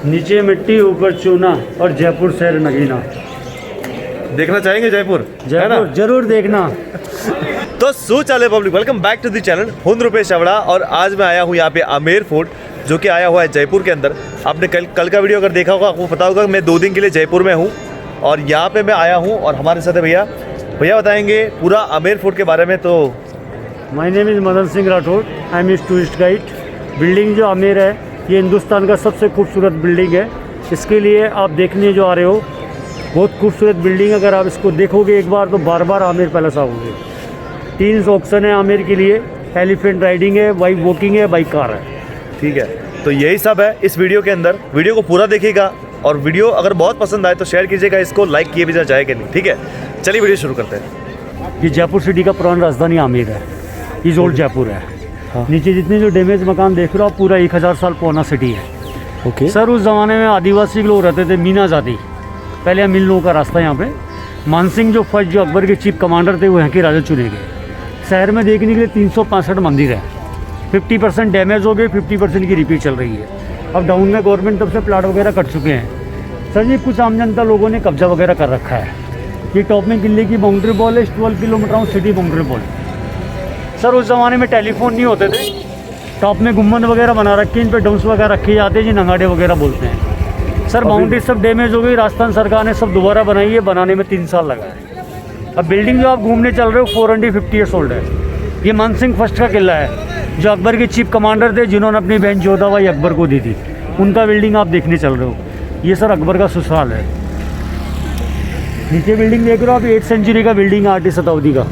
नीचे मिट्टी ऊपर चूना और जयपुर शहर नगीना। देखना चाहेंगे जयपुर, है ना? जयपुर जरूर देखना। तो सो चले public, welcome back to the channel हूं रुपेश चावड़ा। और आज मैं आया हूं यहाँ पे आमेर फोर्ट, जो कि आया हुआ है जयपुर के अंदर। आपने कल का वीडियो अगर देखा होगा आपको पता होगा मैं 2 दिन के लिए जयपुर में हूँ और यहाँ पे मैं आया हूँ और हमारे साथ है भैया बताएंगे पूरा आमेर फोर्ट के बारे में। तो my name is Madan Singh Rathore, I am इस टूरिस्ट गाइड। बिल्डिंग जो आमेर है ये हिंदुस्तान का सबसे खूबसूरत बिल्डिंग है। इसके लिए आप देखने जो आ रहे हो, बहुत खूबसूरत बिल्डिंग। अगर आप इसको देखोगे एक बार तो बार बार आमेर पैलेस आओगे। 3 ऑप्शन है आमेर के लिए, एलिफेंट राइडिंग है, बाइक वॉकिंग है, बाइक कार है। ठीक है, तो यही सब है इस वीडियो के अंदर। वीडियो को पूरा देखिएगा और वीडियो अगर बहुत पसंद आए तो शेयर कीजिएगा, इसको लाइक किए भी जाएगा नहीं। ठीक है, चलिए वीडियो शुरू करते हैं। ये जयपुर सिटी का पुरानी राजधानी आमेर है, ये ओल्ड जयपुर है। हाँ। नीचे जितने जो डैमेज मकान देख रहे हो आप, पूरा 1000 साल पुराना सिटी है। ओके सर, उस ज़माने में आदिवासी लोग रहते थे, मीना जाति। पहले मिल लोगों का रास्ता यहाँ पे। मानसिंह जो फर्स्ट जो अकबर के चीफ कमांडर थे वो यहाँ के राजा चुने गए। शहर में देखने के लिए 365 मंदिर है। 50% डैमेज हो गए, 50% की रिपेयर चल रही है। अब डाउन में गवर्नमेंट तब से प्लाट वगैरह कट चुके हैं। सर जी, कुछ आम जनता लोगों ने कब्जा वगैरह कर रखा है। ये टॉप में किले की बाउंड्री बॉल है, 12 kilometre round city boundary ball. Sir, उस ज़माने में टेलीफोन नहीं होते थे। टॉप में गुम्बद वगैरह बना रखे, इन पे डोम्स वगैरह रखे जाते हैं, जी नंगाड़े वगैरह बोलते हैं। सर, बाउंड्री सब डैमेज हो गई, राजस्थान सरकार ने सब दोबारा बनाई है। बनाने में 3 साल लगा है। अब बिल्डिंग जो आप घूमने चल रहे हो 450 ईयर्स ओल्ड है। ये मानसिंह फर्स्ट का किला है, जो अकबर के चीफ कमांडर थे, जिन्होंने अपनी बहन जोधाबाई अकबर को दी थी। उनका बिल्डिंग आप देखने चल रहे हो। ये सर अकबर का ससुराल है। नीचे बिल्डिंग देख रहे हो आप, 8th सेंचुरी का बिल्डिंग है, 8वीं शताब्दी का।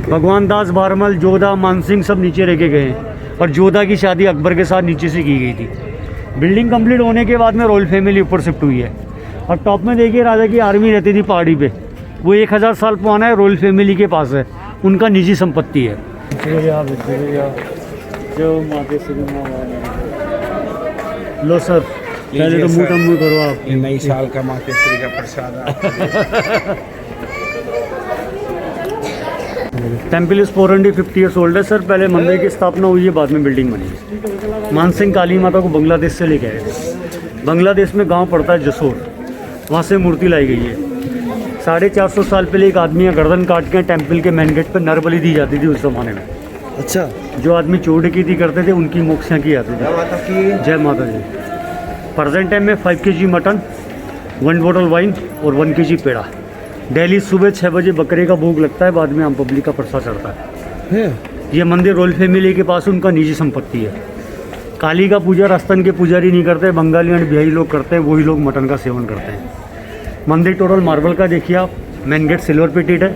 भगवान दास, भारमल, जोधा, मानसिंह सब नीचे रखे गए हैं। और जोधा की शादी अकबर के साथ नीचे से की गई थी। बिल्डिंग कंप्लीट होने के बाद में रॉयल फैमिली ऊपर शिफ्ट हुई है। और टॉप में देखिए राजा की आर्मी रहती थी पहाड़ी पे, वो 1000 साल पुराना है, रॉयल फैमिली के पास है, उनका निजी संपत्ति है। लो सर, पहले तो मुँह करो आप। ये नई साल का माँ केसरी का प्रसाद। टेम्पल इज 450 ईयर्स ओल्ड है सर। पहले मंदिर की स्थापना हुई है, बाद में बिल्डिंग बनी। मानसिंह काली माता को बांग्लादेश से लेके आए थे। बांग्लादेश में गांव पड़ता है जसोर, वहाँ से मूर्ति लाई गई है। 450 साल पहले एक आदमी का गर्दन काट के टेम्पल के मेन गेट पर नर बलि दी जाती थी उस जमाने में। अच्छा, जो आदमी चोर डकैती करते थे उनकी मोक्षियाँ की जाती थी। जय माता जी। प्रेजेंट टाइम में 5 kg मटन, 1 बॉटल वाइन और 1 kg पेड़ा। डेली सुबह 6 बजे बकरे का भोग लगता है, बाद में आम पब्लिक का प्रसाद चढ़ता है। ये मंदिर रॉयल फैमिली के पास उनका निजी संपत्ति है। काली का पूजा राजस्थान के पुजारी नहीं करते, बंगाली और बिहारी लोग करते हैं, वही लोग मटन का सेवन करते हैं। मंदिर टोटल मार्बल का देखिए आप। मेन गेट सिल्वर पेटेड है।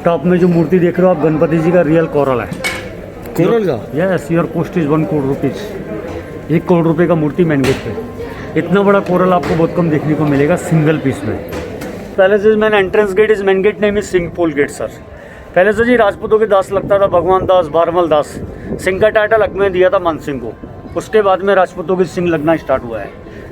टॉप में जो मूर्ति देख रहे हो आप, गणपति जी का रियल कोरल है। कोरल का? Yes, your cost is 1 crore rupees. 1 crore रुपये का मूर्ति मेन गेट पे। इतना बड़ा कोरल आपको बहुत कम देखने को मिलेगा सिंगल पीस में। Palace is main entrance gate is main gate name is Singh Pol gate sir. पहले से जी राजपूतों के दास लगता था, भगवान दास, भारमल दास। सिंह का टाइटल अकबर ने दिया था मानसिंह को। उसके बाद में राजपूतों के सिंह लगना स्टार्ट हुआ है।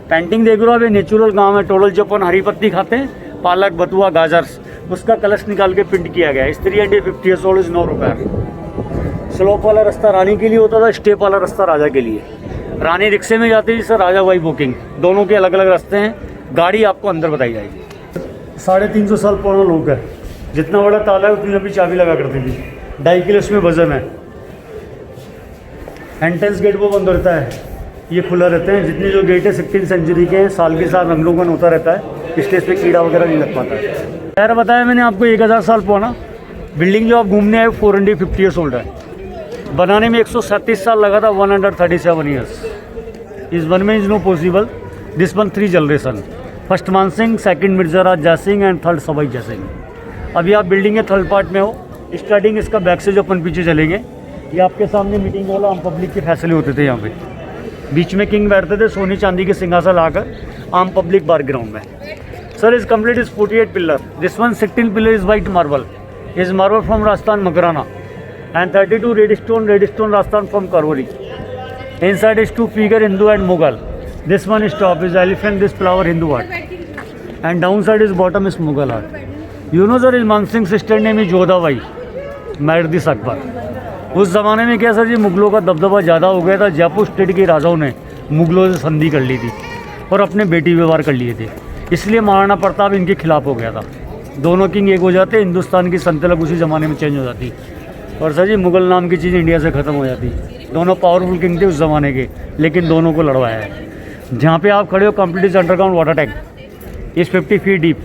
पेंटिंग देख रहे हो आप, ये नेचुरल गाँव है। टोटल जो अपन हरी पत्ती खाते हैं, पालक, बथुआ, गाजर, उसका कलश निकाल के प्रिंट किया गया है। 350 years old is no repair. Slope वाला रास्ता रानी के लिए होता था, स्टेप वाला रास्ता राजा के लिए। रानी रिक्शे में जाती थी सर, राजा वाई वॉकिंग। दोनों के अलग अलग रास्ते हैं। गाड़ी आपको अंदर बताई जाएगी। 350 साल पुराना लोग है। जितना बड़ा ताला है उतनी लंबी चाबी लगा करती थी। 2.5 किलो इसमें वजन है। एंट्रेंस गेट वो बंद रहता है, ये खुला रहते हैं। जितने जो गेट है 16th सेंचुरी के हैं। साल के साथ रंगों का होता रहता है, इसलिए इस पर कीड़ा वगैरह नहीं लग पाता है। खैर, बताया मैंने आपको 1000 साल पुराना बिल्डिंग जो आप घूमने आए 450 ईयर्स ओल्ड है। बनाने में 137 साल लगा था, 137 ईयर्स। इस वन में is no possible. This one 3 generation. First Mansingh, second Mirzaraj Jaisingh and third Sawai Jaisingh. अभी आप बिल्डिंग के थर्ड पार्ट में हो। स्टार्टिंग इसका बैक से जो अपन पीछे चलेंगे, ये आपके सामने मीटिंग हॉल, आम पब्लिक के फैसले होते थे यहाँ पे। बीच में किंग बैठते थे सोने चांदी के सिंहासन लाकर, आम पब्लिक बार ग्राउंड में। Sir, is complete is 48 pillar. This one 16 pillar is white marble, is marble from Rajasthan Makrana and 32 red stone Rajasthan from Karauli. Inside is 2 figure Hindu and Mughal. This one is top is elephant, this flower Hindu art. And downside is bottom is Mughal art. You know sir, his Mansingh sister name is Jodhabai, married this Akbar. उस ज़माने में क्या sir जी, मुगलों का दबदबा ज़्यादा हो गया था। जयपुर स्टेट के राजाओं ने मुगलों से संधि कर ली थी। और अपने बेटी व्यवहार कर लिए थे, इसलिए महाराणा प्रताप इनके खिलाफ हो गया था। दोनों किंग एक हो जाते, हिंदुस्तान की संतलक उसी ज़माने में चेंज हो जाती। और सर जी मुग़ल नाम की चीज़ इंडिया से ख़त्म हो जाती। दोनों पावरफुल किंग थे उस ज़माने के, लेकिन दोनों को लड़वाया है। जहाँ पे आप खड़े हो कंप्लीट अंडरग्राउंड वाटर टैंक इस 50 फीट डीप।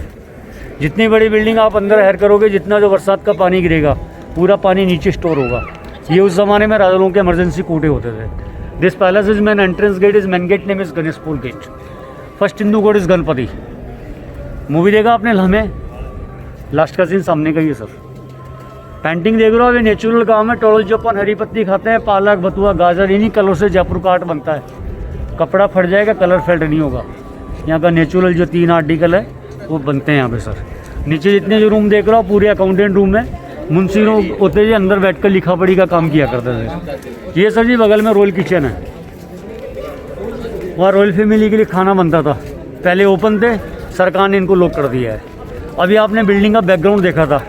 जितनी बड़ी बिल्डिंग आप अंदर हायर करोगे, जितना जो बरसात का पानी गिरेगा पूरा पानी नीचे स्टोर होगा। ये उस ज़माने में राजा लोगों के इमरजेंसी कोटे होते थे। This palace is main entrance gate is main gate name is Ganeshpur gate. First Hindu god is Ganpati. Movie देखा आपने लम्हे? लास्ट का सीन सामने का ही है सर। पेंटिंग देख रहे हो, अभी नेचुरल काम है। टोल जो अपन हरी पत्ती खाते हैं, पालक बथुआ गाजर, इन्हीं कलर से जयपुर का आर्ट बनता है। कपड़ा फट जाएगा, कलर फेड नहीं होगा। यहाँ का नेचुरल जो 3 आर्टिकल है वो बनते हैं यहाँ पे सर। नीचे जितने जो रूम देख रहा हो पूरे अकाउंटेंट रूम है। मुंशी लोग होते जी अंदर बैठकर लिखा पढ़ी का काम किया करते थे। ये सर जी बगल में रॉयल किचन है, वहाँ रॉयल फैमिली के लिए खाना बनता था। पहले ओपन थे, सरकार ने इनको लॉक कर दिया है। अभी आपने बिल्डिंग का बैकग्राउंड देखा था,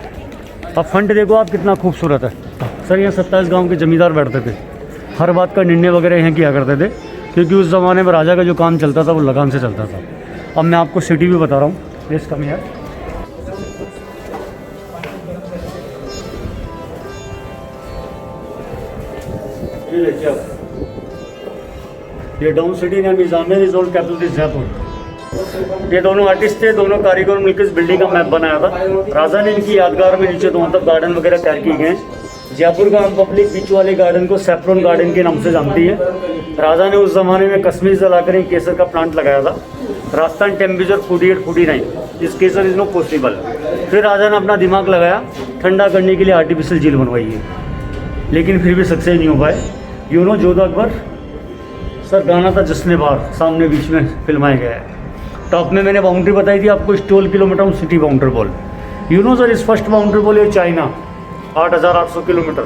अब फ्रंट देखो आप कितना खूबसूरत है। सर यहाँ 27 गाँव के जमींदार बैठते थे, हर बात का निर्णय वगैरह यहाँ किया करते थे, क्योंकि उस ज़माने में राजा का जो काम चलता था वो लगान से चलता था। अब मैं आपको सिटी भी बता रहा हूँ, प्लीज़ कम हियर। ये देखिए आप, ये down city name is Amer is old capital is Jaipur. ये दोनों आर्टिस्ट थे, दोनों कारीगर मिलकर इस बिल्डिंग का मैप बनाया था। राजा ने इनकी यादगार में नीचे दोनों तरफ गार्डन वगैरह तैयार किए गए। जयपुर का आम पब्लिक बीच वाले गार्डन को सैफ्रॉन गार्डन के नाम से जानती है। राजा ने उस जमाने में कश्मीर से लाकर एक केसर का प्लांट लगाया था। राजस्थान टेम्परेचर 48-49, इस केसर इज नो पॉसिबल। फिर राजा ने अपना दिमाग लगाया, ठंडा करने के लिए आर्टिफिशियल झील बनवाई है, लेकिन फिर भी सक्सेस नहीं हो पाए। You know Jodha Akbar sir, गाना था जश्न बार, सामने बीच में फिल्माया गया है। टॉप में मैंने बाउंड्री बताई थी आपको, 12 kilometre city boundary wall. You know sir, इस फर्स्ट बाउंड्री वॉल है China 8,800 kilometre.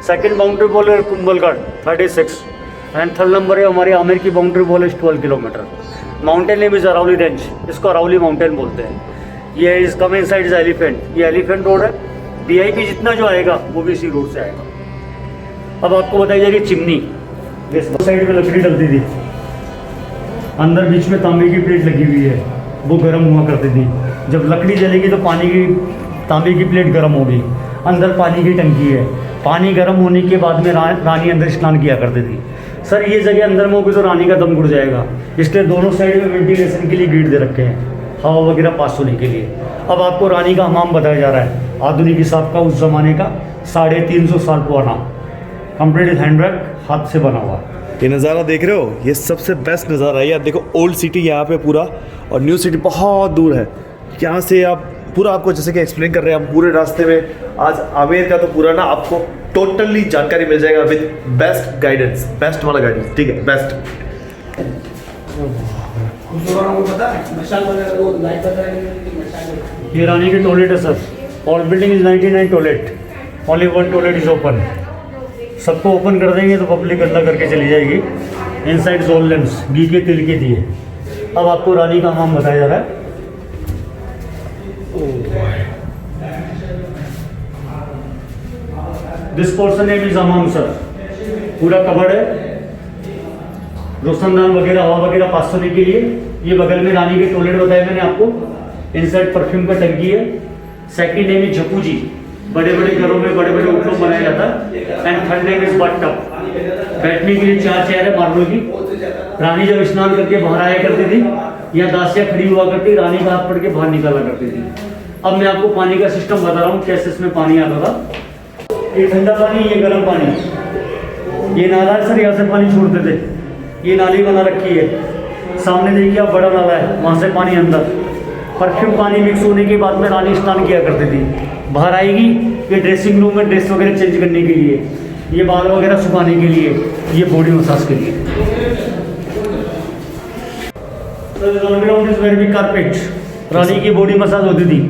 Second boundary wall है कुंभलगढ़ 36, एंड थर्ड नंबर है हमारी आमेर की बाउंड्री वॉल है 12 kilometre. Mountain name is Aravalli range, इसको अरावली माउंटेन बोलते हैं। ये is come in side is elephant, ये एलिफेंट रोड है। VIP जितना जो आएगा वो भी इसी रोड से आएगा। अब आपको बताई जाएगी चिमनी, इस साइड में लकड़ी डलती थी, अंदर बीच में तांबे की प्लेट लगी हुई है, वो गर्म हुआ करती थी। जब लकड़ी जलेगी तो पानी की तांबे की प्लेट गर्म होगी, अंदर पानी की टंकी है। पानी गर्म होने के बाद में रानी अंदर स्नान किया करती थी। सर ये जगह अंदर में होगी तो रानी का दम घुट जाएगा, इसलिए दोनों साइड में वेंटिलेशन के लिए गेट दे रखे हैं, हवा वगैरह पास होने के लिए। अब आपको रानी का हमाम बताया जा रहा है, आधुनिक हिसाब का, उस ज़माने का 350 साल पुराना, कंप्लीट हैंडवर्क, हाथ से बना हुआ। ये नज़ारा देख रहे हो, ये सबसे बेस्ट नज़ारा है यार। देखो ओल्ड सिटी यहाँ पे पूरा, और न्यू सिटी बहुत दूर है। यहाँ से आप पूरा, आपको जैसे कि एक्सप्लेन कर रहे हैं हम, पूरे रास्ते में आज आमेर का तो पूरा ना आपको टोटली जानकारी मिल जाएगा विद बेस्ट गाइडेंस, बेस्ट वाला गाइडेंस, ठीक है, बेस्ट। ये रानी के टॉयलेट है सर, और building is 99 toilet, only 1 toilet is open. सबको ओपन कर देंगे तो पब्लिक गंदा करके चली जाएगी। इनसाइड जोन लेंस घी के तिल के दिए। अब आपको रानी का हमाम बताया जा रहा है। This portion name is Hamam sir, पूरा कवर्ड है, रोशनदान वगैरह हवा वगैरह पास होने के लिए। ये बगल में रानी के टॉयलेट बताया मैंने आपको, इनसाइड परफ्यूम का टंकी है। सेकंड नेम इज जकूजी, बड़े बड़े घरों में बड़े बड़े उपलों बनाया जाता है। And third name is but tub, बैठने के लिए 4 चेयर है मार्बल की। रानी जब स्नान करके बाहर आया करती थी, या दासियाँ खड़ी हुआ करती, रानी का हाथ पकड़ के बाहर निकाला करती थी। अब मैं आपको पानी का सिस्टम बता रहा हूँ, कैसे इसमें पानी आता था। ये ठंडा पानी, ये गर्म पानी, ये नाला है सर, यहाँ से पानी छोड़ते थे। ये नाली बना रखी है, सामने देखिए आप बड़ा नाला है, वहाँ से पानी अंदर। परफ्यूम पानी मिक्स होने के बाद में रानी स्नान किया करती थी। बाहर आएगी, ये ड्रेसिंग रूम में ड्रेस वगैरह चेंज करने के लिए, ये बाल वगैरह सुखाने के लिए, ये बॉडी मसाज के लिए। कारपेट, रानी की बॉडी मसाज होती थी।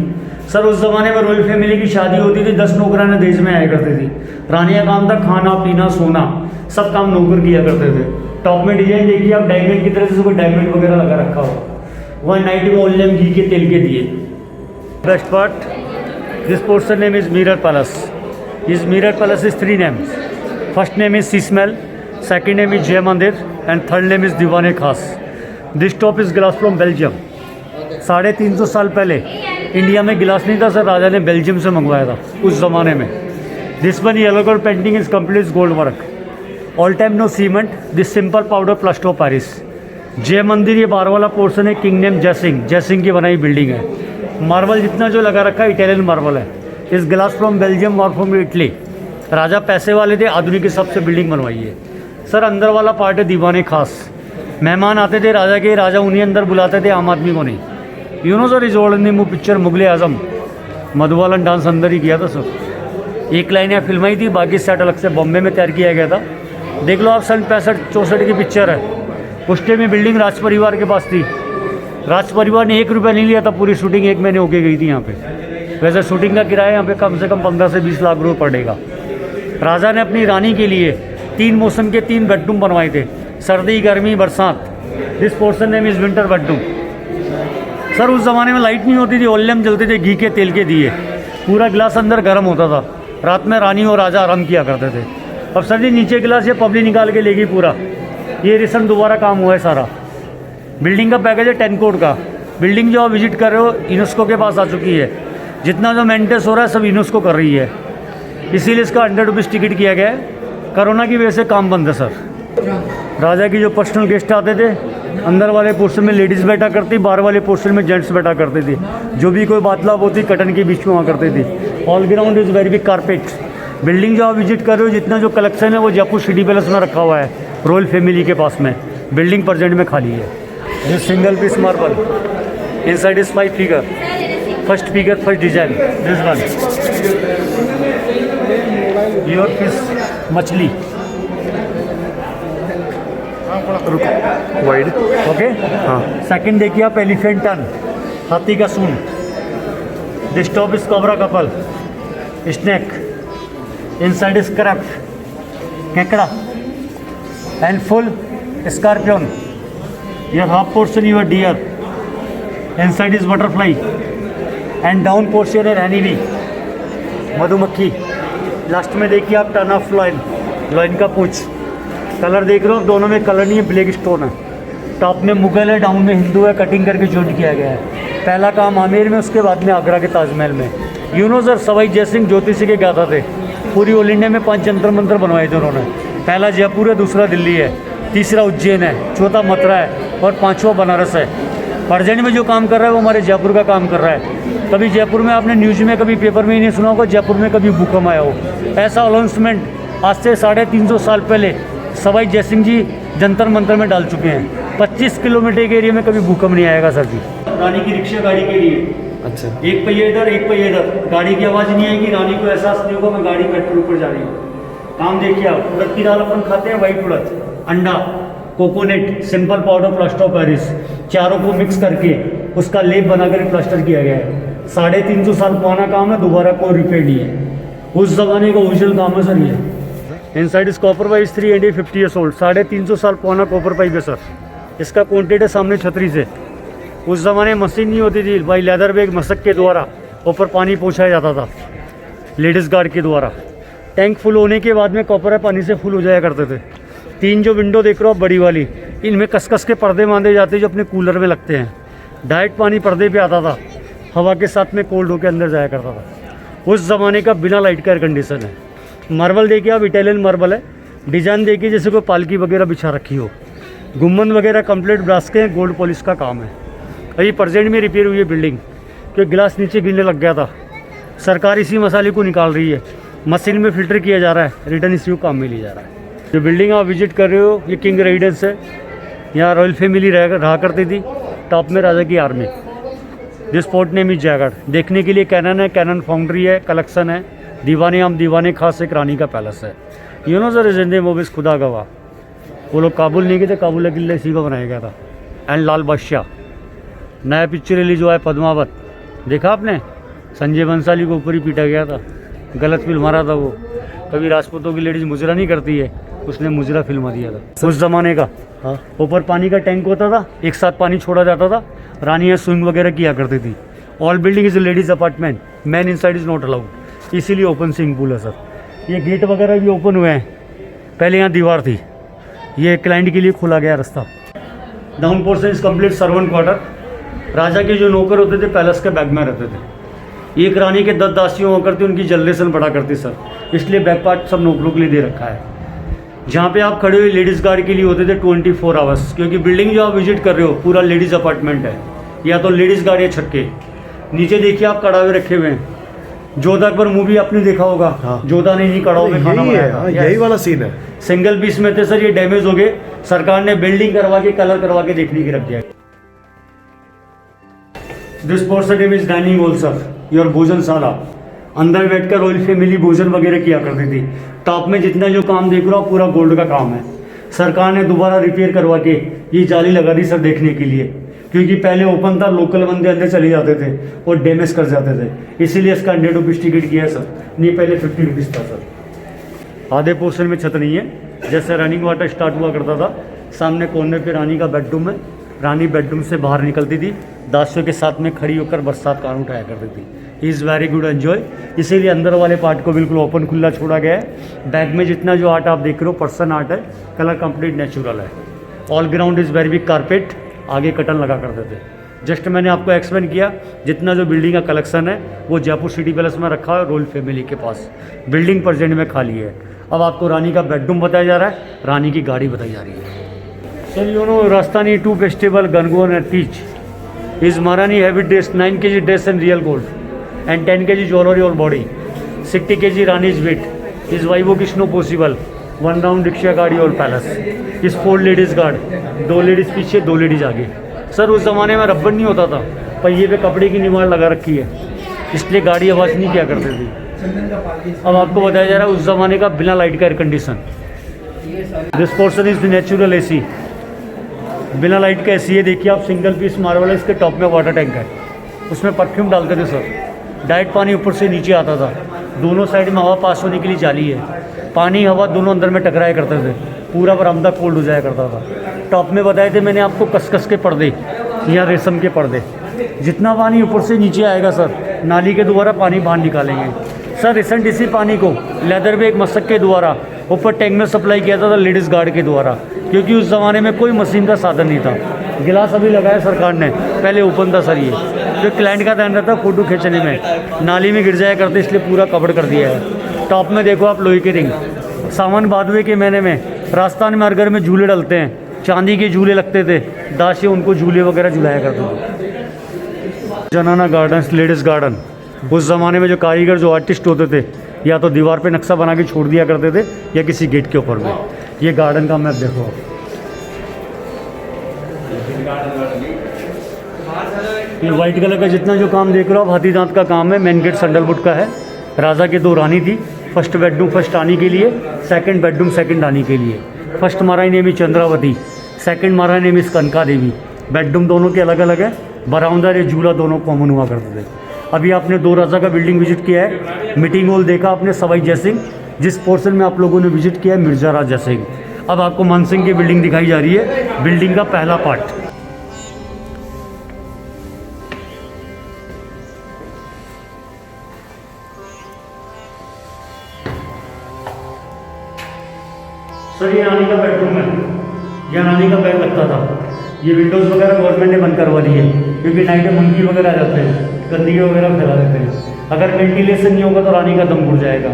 सर उस ज़माने में रॉयल फैमिली की शादी होती थी, 10 नौकराने देश में आया करती थी। रानी का काम था खाना पीना सोना, सब काम नौकर किया करते थे। टॉप में डिजाइन देखिए आप, डायमंड की तरह से कोई डायमंड वगैरह लगा रखा हो। वह नाइट में ओलियम घी के तेल के दिए। Best part, this portion name is mirror palace. इस mirror palace is 3 names. First name is Sheeshmahal, second name is Jai Mandir, and third name is Diwane Khas. This top is glass from Belgium. 350 साल पहले इंडिया में गिलास नहीं था सर, राजा ने बेल्जियम से मंगवाया था उस ज़माने में। This one yellow colour painting is complete gold work, all time no cement, this simple powder plaster of Paris. जय मंदिर ये बाहर वाला पोर्शन है, किंग नेम जयसिंह की बनाई बिल्डिंग है। मार्बल जितना जो लगा रखा है इटालियन मार्बल है। इस ग्लास फ्रॉम बेल्जियम और फ्रॉम इटली। राजा पैसे वाले थे, आधुनिक हिसाब से बिल्डिंग बनवाई है सर। अंदर वाला पार्ट है दीवाने खास, मेहमान आते थे राजा के, राजा उन्हीं अंदर बुलाते थे, आम आदमी को नहीं। You know sir, is old in the picture Mughal Azam, मधुबालन डांस अंदर ही किया था सर। एक लाइन यहाँ फिल्माई थी, बाकी सेट अलग से बॉम्बे में तैयार किया गया था। देख लो आप, सन 65-64 की पिक्चर है। उस टाइम में बिल्डिंग राज परिवार के पास थी। राज परिवार ने 1 रुपया नहीं लिया था, पूरी शूटिंग 1 महीने होके गई थी यहाँ पे। वैसे शूटिंग का किराया यहाँ पे कम से कम 15 से 20 लाख रुपये पड़ेगा। राजा ने अपनी रानी के लिए 3 मौसम के 3 बेडरूम बनवाए थे, सर्दी, गर्मी, बरसात। This portion name is winter bedroom. Sir उस ज़माने में लाइट नहीं होती थी, ओलियम जलते थे, घी के तेल के दिए, पूरा गिलास अंदर गर्म होता था। रात में रानी और राजा आराम किया करते थे। अब सर जी नीचे गिलास ये पब्लिक निकाल के लेगी पूरा, ये रिसेंट दोबारा काम हुआ है सारा। बिल्डिंग का पैकेज है 10 करोड़ का। बिल्डिंग जो आप विजिट कर रहे हो यूनेस्को के पास आ चुकी है। जितना जो मेंटेनेंस हो रहा है सब यूनेस्को कर रही है, इसीलिए इसका 100 रुपीज़ टिकट किया गया है। कोरोना की वजह से काम बंद है सर। राजा की जो पर्सनल गेस्ट आते थे, अंदर वाले पोर्शन में लेडीज़ बैठा करती, बाहर वाले पोर्शन में जेंट्स बैठा करते थे। जो भी कोई बातलाप होती कर्टन के बीच में वहाँ करते थे। All ground is very big carpet. Building जो आप विजिट कर रहे हो, जितना जो कलेक्शन है वो जयपुर सिटी पैलेस में रखा हुआ है, रॉयल फैमिली के पास में। बिल्डिंग प्रेजेंट में खाली है। ये single piece marble, inside is 5 figure, first figure, first design, this one your fish मछली वाइड। ओके हाँ। सेकंड देखिए आप, एलिफेंट टन, हाथी का सूंड। This top is cobra couple, snake, inside is crab, केकड़ा, and full scorpion. Your half portion your deer, inside is butterfly, and down portion है honeybee, मधुमक्खी। लास्ट में देखिए आप, टर्न ऑफ लॉइन, लॉइन का पूंछ। कलर देख रहे हो, दोनों में कलर नहीं है, ब्लैक स्टोन है। टॉप में मुगल है, डाउन में हिंदू है, कटिंग करके जॉइंट किया गया है। पहला काम आमेर में, उसके बाद में आगरा के ताजमहल में। You know sir, Sawai Jai Singh ज्योतिषी के गाथा थे। पूरी ऑल इंडिया में 5 जंतर मंत्र बनवाए थे उन्होंने। पहला जयपुर है, दूसरा दिल्ली है, तीसरा उज्जैन है, चौथा मथुरा है और 5वां बनारस है। प्रेजेंट में जो काम कर रहा है वो हमारे जयपुर का काम कर रहा है। कभी जयपुर में आपने न्यूज़ में, कभी पेपर में ही नहीं सुना होगा जयपुर में कभी भूकंप आया हो। ऐसा अनाउंसमेंट आज से 350 साल पहले सवाई जयसिंह जी जंतर मंतर में डाल चुके हैं। 25 किलोमीटर के एरिया में कभी भूकंप नहीं आएगा सर जी। रानी की रिक्शा गाड़ी के लिए, अच्छा, एक पहिया इधर, एक पहिया इधर, गाड़ी की आवाज़ नहीं आएगी, रानी को एहसास नहीं होगा मैं गाड़ी पेट्रोल पर जा रही हूँ। काम देखिए आप, उड़द की दाल अपन खाते हैं, वाइट उड़द, अंडा, coconut, simple powder plaster of Paris, चारों को मिक्स करके उसका लेप बनाकर प्लास्टर किया गया है। 350 साल पुराना काम है, दोबारा कोई रिपेयर नहीं है। उस ज़माने का ओरिजिनल काम है सर ये। इनसाइड इस कॉपर पाइप 350 ईयर्स ओल्ड, 350 साल पुराना कॉपर पाइप है सर। इसका कॉन्टेक्ट है सामने छतरी से। उस ज़माने मशीन नहीं होती थी भाई, लेदर बैग मशक के द्वारा ऊपर पानी पहुँचाया जाता था लेडीज़ गार्ड के द्वारा। टैंक फुल होने के बाद में कॉपर पानी से फुल हो जाया करते थे। 3 जो विंडो देख रहे हो आप बड़ी वाली, इनमें कस के पर्दे बांधे जाते जो अपने कूलर में लगते हैं। डायरेक्ट पानी पर्दे पे आता था, हवा के साथ में कोल्ड होकर अंदर जाया करता था। उस ज़माने का बिना लाइट का एयर कंडीशन है। मार्बल देखिए आप, इटालियन मार्बल है। डिज़ाइन देखिए जैसे कोई पालकी वगैरह बिछा रखी हो। गुम्बद वगैरह कंप्लीट ब्रास के हैं, गोल्ड पॉलिश का काम है। अभी प्रेजेंट में रिपेयर हुई है बिल्डिंग, क्योंकि गिलास नीचे गिरने लग गया था। सरकार इसी मसाले को निकाल रही है, मशीन में फिल्टर किया जा रहा है, रिटर्न इसी को काम में लिया जा रहा है। जो बिल्डिंग आप विजिट कर रहे हो ये किंग रेजिडेंस है। यहाँ रॉयल फैमिली रहा करती थी। टॉप में राजा की army. This port name is Jaigarh. देखने के लिए कैनन है, कैनन फाउंड्री है, कलेक्शन है। दीवाने आम दीवाने खास एक रानी का पैलेस है। यू नो सर, जिंदे मोबिस खुदा गवाह। वो लोग काबुल नहीं गए थे, काबुल का किला इसी को बनाया गया था। एंड लाल बादशाह नया पिक्चर रिलीज हुआ है पद्मावत, देखा आपने? संजय बंसाली को ऊपर ही पीटा गया था, गलत फिल्म मारा था वो। कभी राजपूतों की लेडीज मुजरा नहीं करती है, उसने मुजरा फिल्म दिया था उस ज़माने का। हाँ, ऊपर पानी का टैंक होता था, एक साथ पानी छोड़ा जाता था। रानियाँ स्विंग वगैरह किया करती थी। All building is ladies apartment, man inside is not allowed, इसीलिए ओपन स्विमिंग पूल है सर। ये गेट वगैरह भी ओपन हुए हैं, पहले यहाँ दीवार थी, ये क्लाइंट के लिए खुला गया रास्ता। Down portion is complete servant quarter. राजा के जो नौकर होते थे पैलेस के बैग में रहते थे। एक रानी के 10 दासियाँ हुआ करती, उनकी जनरेशन बढ़ा करती सर, इसलिए बैक पार्ट सब नौकरों के लिए दे रखा है। जहाँ पे आप खड़े हुए लेडीज़ गार्ड के लिए होते थे 24 आवर्स, क्योंकि बिल्डिंग जो आप विजिट कर रहे हो पूरा लेडीज़ अपार्टमेंट है, या तो लेडीज़ गार्ड या छक्के। नीचे देखिए आप कड़ावे रखे हुए हैं। जोधा पर मूवी आपने देखा होगा, हाँ। जोधा ने इन्हीं कड़ाव में खाना बनाया था। यही वाला सीन है। सिंगल पीस में थे सर, ये डैमेज हो गए, सरकार ने बिल्डिंग करवा के कलर करवा के देखने की रख दिया। This portion is dining hall sir, your भोजनशाला। अंदर बैठकर रॉयल फैमिली भोजन वगैरह किया करती थी। टॉप में जितना जो काम देख रहा हो पूरा गोल्ड का काम है। सरकार ने दोबारा रिपेयर करवा के ये जाली लगा दी सर देखने के लिए, क्योंकि पहले ओपन था, लोकल बंदे अंदर चले जाते थे और डैमेज कर जाते थे, इसीलिए इसका 100 रुपीज़ टिकट किया है सर, नहीं पहले 50 रुपीज़ था सर। आधे पोर्शन में छत नहीं है, जैसे रनिंग वाटर स्टार्ट हुआ करता था, सामने कॉर्नर पे रानी का बेडरूम है। रानी बेडरूम से बाहर निकलती थी, दासियों के साथ में खड़ी होकर बरसात का आनंद उठाया करती थी। इज़ वेरी गुड एंजॉय, इसीलिए अंदर वाले पार्ट को बिल्कुल ओपन खुला छोड़ा गया है। बैक में जितना जो आर्ट आप देख रहे हो पर्सन आर्ट है, कलर कंप्लीट नेचुरल है। All ground is very big carpet, आगे कटन लगा करते थे। जस्ट मैंने आपको एक्सप्लेन किया, जितना जो बिल्डिंग का कलेक्शन है वो जयपुर सिटी पैलेस में रखा है रॉयल फैमिली के पास। बिल्डिंग प्रेजेंट में खाली है। अब आपको रानी का बेडरूम बताया जा रहा है, रानी की गाड़ी बताई जा रही है। Sir you know Rajasthani 2 festival Gangaur and Teej is maharani heavy dress 9 kg dress and real gold and 10 kg jewellery और बॉडी 60 kg रानीज वेट इज वाई वो किश्नो पॉसिबल 1 राउंड रिक्शा गाड़ी और पैलेस इस 4 लेडीज़ गार्ड, 2 लेडीज़ पीछे 2 लेडीज़ आगे। सर उस ज़माने में रब्बर नहीं होता था, पहिए पे कपड़े की निवाड़ लगा रखी है, इसलिए गाड़ी आवाज़ नहीं किया करती थी। अब आपको बताया जा रहा है उस ज़माने का बिना लाइट का air condition. This portion is natural AC, बिना लाइट का एसी है। देखिए आप सिंगल पीस मार्बल है, इसके टॉप में वाटर टैंक है, उसमें परफ्यूम डालते थे सर। डायरेक्ट पानी ऊपर से नीचे आता था, दोनों साइड में हवा पास होने के लिए जाली है, पानी हवा दोनों अंदर में टकराया करते थे, पूरा बरामदा कोल्ड हो जाया करता था। टॉप में बताए थे मैंने आपको कस के पर्दे या रेशम के पर्दे, जितना पानी ऊपर से नीचे आएगा सर नाली के द्वारा पानी बाहर निकालेंगे सर। रिसेंट इसी पानी को लेदर बैग मशक के द्वारा ऊपर टैंक में सप्लाई किया था लेडीज़ गार्ड के द्वारा, क्योंकि उस ज़माने में कोई मशीन का साधन नहीं था। गिलास अभी लगाया सरकार ने, पहले ओपन था सर ये, जो क्लाइंट का ध्यान रहता फ़ोटो खींचने में, नाली में गिर जाया करते इसलिए पूरा कवर कर दिया है। टॉप में देखो आप लोहे के रिंग, सावन भादवे के महीने में राजस्थान में हर घर में झूले डलते हैं, चांदी के झूले लगते थे, दासी उनको झूले वगैरह झुलाया करते थे। जनाना गार्डन्स लेडीज़ गार्डन, उस ज़माने में जो कारीगर जो आर्टिस्ट होते थे या तो दीवार पे नक्शा बना के छोड़ दिया करते थे या किसी गेट के ऊपर में। ये गार्डन का मैप देखो, ये वाइट कलर का जितना जो काम देख रहे हो आप हाथी दांत का काम है। मेन गेट सैंडलवुड का है। राजा के 2 रानी थी, फर्स्ट बेडरूम फर्स्ट रानी के लिए, सेकंड बेडरूम सेकंड रानी के लिए। फर्स्ट महारानी नेम इज चंद्रावती, सेकंड महारानी नेम इज कनका देवी। बेडरूम दोनों के अलग अलग है, बरामदा या झूला दोनों कॉमन हुआ करते थे। अभी आपने 2 राजा का बिल्डिंग विजिट किया है, मीटिंग हॉल देखा आपने सवाई जयसिंह, जिस पोर्शन में आप लोगों ने विजिट किया है मिर्जा राज जयसिंह। अब आपको मानसिंह की बिल्डिंग दिखाई जा रही है, बिल्डिंग का पहला पार्ट। सर ये रानी का बेडरूम है, यहाँ रानी का बेड लगता था। ये विंडोज़ वगैरह गवर्नमेंट ने बंद करवा दी है, क्योंकि नाइट में मंकी वगैरह आ जाते हैं, गंदगी वगैरह फैला देते हैं। अगर वेंटिलेशन नहीं होगा तो रानी का दम घुट जाएगा,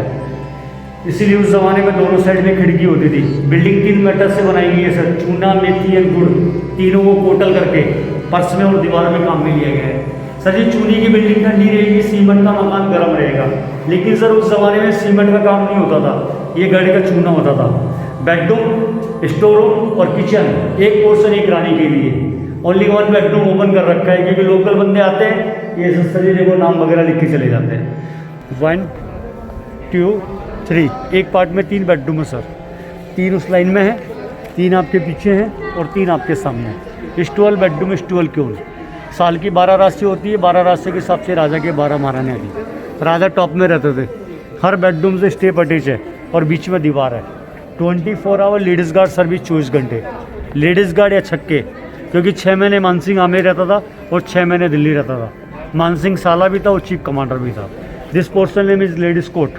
इसीलिए उस ज़माने में दोनों साइड में खिड़की होती थी। बिल्डिंग 3 मेटल से बनाई गई है सर, चूना मेथी एंड गुड़ तीनों को कोटल करके फर्श में और दीवार में काम में लिया गया है। सर ये चूनी की बिल्डिंग ठंडी रहेगी, सीमेंट का मकान गर्म रहेगा, लेकिन सर उस ज़माने में सीमेंट का काम नहीं होता था, ये गड़े का चूना होता था। बेडरूम, स्टोर रूम और किचन, एक पोर्शन एक रानी के लिए। ओनली 1 बेडरूम ओपन कर रखा है, क्योंकि लोकल बंदे आते हैं ये सर देखो नाम वगैरह लिख के चले जाते हैं। 1 2 3, एक पार्ट में 3 बेडरूम है सर, 3 उस लाइन में है, 3 आपके पीछे हैं और 3 आपके सामने। इस 12 बेडरूम इस 12 क्यों साल की 12 राशि होती है, 12 राशि के हिसाब से राजा के 12 महारानी थी। राजा टॉप में रहते थे, हर बेडरूम से स्टेप अटैच है और बीच में दीवार है। 24 आवर लेडीज़ गार्ड सर्विस 24 घंटे, लेडीज़ गार्ड या छक्के, क्योंकि 6 महीने मानसिंह आमेर रहता था और 6 महीने दिल्ली रहता था। मानसिंह साला भी था और चीफ कमांडर भी था। This portion name is ladies court.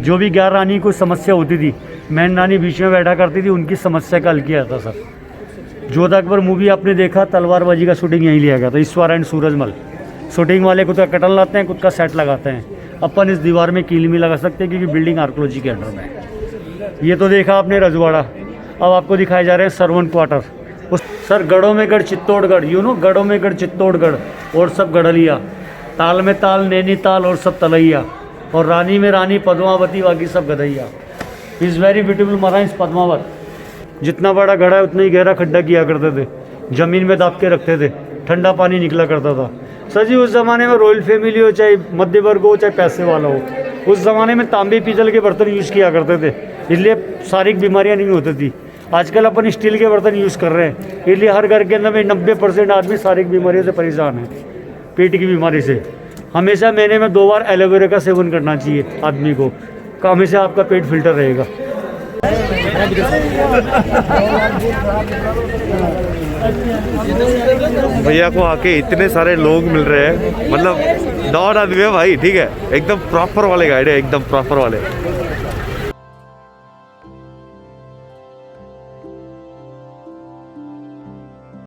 जो भी 11 रानी को समस्या होती थी, मैन रानी बीच में बैठा करती थी, उनकी समस्या का हल किया जाता सर। जोधा अकबर मूवी आपने देखा, तलवारबाजी का शूटिंग यहीं लिया गया था, ईश्वर एंड सूरजमल। शूटिंग वाले खुद का कटन लाते हैं, खुद का सेट लगाते हैं। अपन इस दीवार में कील भी लगा सकते हैं क्योंकि बिल्डिंग आर्कोलॉजी के अंडर में है। ये तो देखा आपने रजवाड़ा, अब आपको दिखाए जा रहे हैं सर्वेंट क्वार्टर। उस सर गढ़ों में गढ़ चित्तौड़गढ़, यू नो, गढ़ों में गढ़ चित्तौड़गढ़ और सब गढ़लिया, ताल में ताल नैनीताल और सब तलैया, और रानी में रानी पद्मावती, बाकी सब गधैया। इज़ वेरी ब्यूटीफुल मराइंस पद्मावत। जितना बड़ा गढ़ा है उतना ही गहरा खड्डा किया करते थे, ज़मीन में दाब के रखते थे, ठंडा पानी निकला करता था। सर जी उस ज़माने में रॉयल फैमिली हो, चाहे मध्य वर्ग हो, चाहे पैसे वाला हो, उस ज़माने में तांबे पीतल के बर्तन यूज़ किया करते थे, इसलिए शारीरिक बीमारियाँ नहीं होती थी। आजकल अपन स्टील के बर्तन यूज़ कर रहे हैं, इसलिए हर घर के अंदर में 90% आदमी शारीरिक बीमारियों से परेशान है, पेट की बीमारी से। हमेशा महीने में 2 बार एलोवेरा का सेवन करना चाहिए आदमी को, हमेशा आपका पेट फिल्टर रहेगा। भैया को आके इतने सारे लोग मिल रहे हैं, मतलब 9 आदमी है भाई, ठीक है, एकदम प्रॉपर वाले गाइड है, एकदम प्रॉपर वाले।